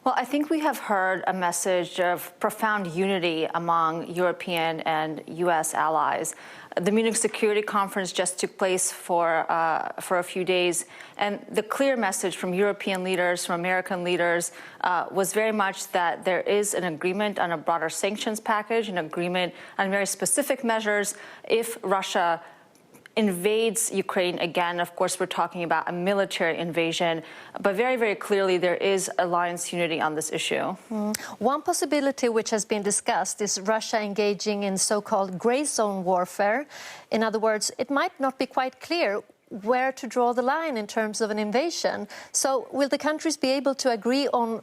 Well, I think we have heard a message of profound unity among European and U.S. allies. The Munich Security Conference just took place for a few days, and the clear message from European leaders, from American leaders, was very much that there is an agreement on a broader sanctions package, an agreement on very specific measures if Russia invades Ukraine again. Of course, we're talking about a military invasion, but very, very clearly there is alliance unity on this issue. One possibility which has been discussed is Russia engaging in so-called gray zone warfare. In other words, it might not be quite clear where to draw the line in terms of an invasion. So will the countries be able to agree on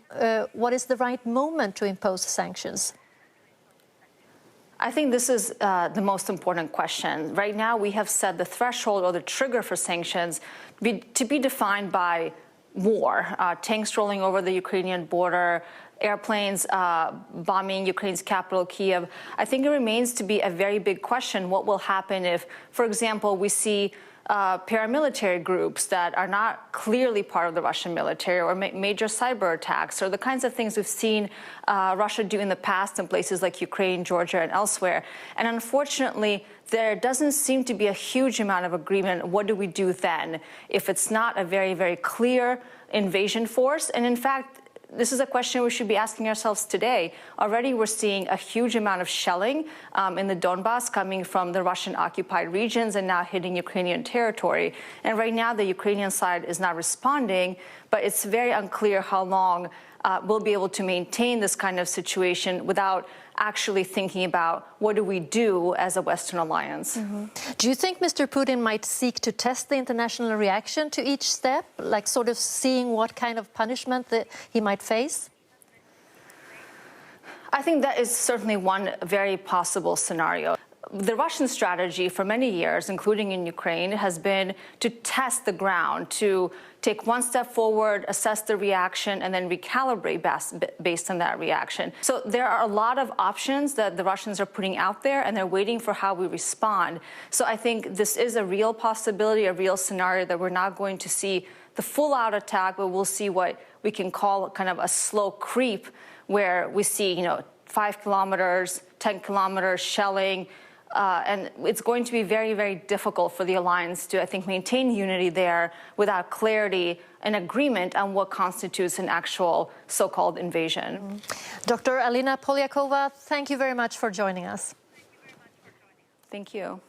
what is the right moment to impose sanctions? I think this is the most important question. Right now, we have set the threshold or the trigger for sanctions to be defined by war, tanks rolling over the Ukrainian border, airplanes bombing Ukraine's capital, Kyiv. I think it remains to be a very big question what will happen if, for example, we see paramilitary groups that are not clearly part of the Russian military, or major cyber attacks, or the kinds of things we've seen Russia do in the past in places like Ukraine, Georgia, and elsewhere. And unfortunately, there doesn't seem to be a huge amount of agreement. What do we do then if it's not a very, very clear invasion force? And in fact, this is a question we should be asking ourselves today. Already we're seeing a huge amount of shelling in the Donbass coming from the Russian-occupied regions and now hitting Ukrainian territory. And right now the Ukrainian side is not responding, but it's very unclear how long we'll be able to maintain this kind of situation without actually thinking about what do we do as a Western alliance. Do you think Mr. Putin might seek to test the international reaction to each step, like sort of seeing what kind of punishment that he might face? I think that is certainly one very possible scenario. The Russian strategy for many years, including in Ukraine, has been to test the ground, to take one step forward, assess the reaction, and then recalibrate based on that reaction. So there are a lot of options that the Russians are putting out there, and they're waiting for how we respond. So I think this is a real possibility, a real scenario that we're not going to see the full-out attack, but we'll see what we can call kind of a slow creep, where we see, 5 kilometers, 10 kilometers shelling. And it's going to be very, very difficult for the alliance to, I think, maintain unity there without clarity and agreement on what constitutes an actual so-called invasion. Dr. Alina Polyakova, thank you very much for joining us. Thank you.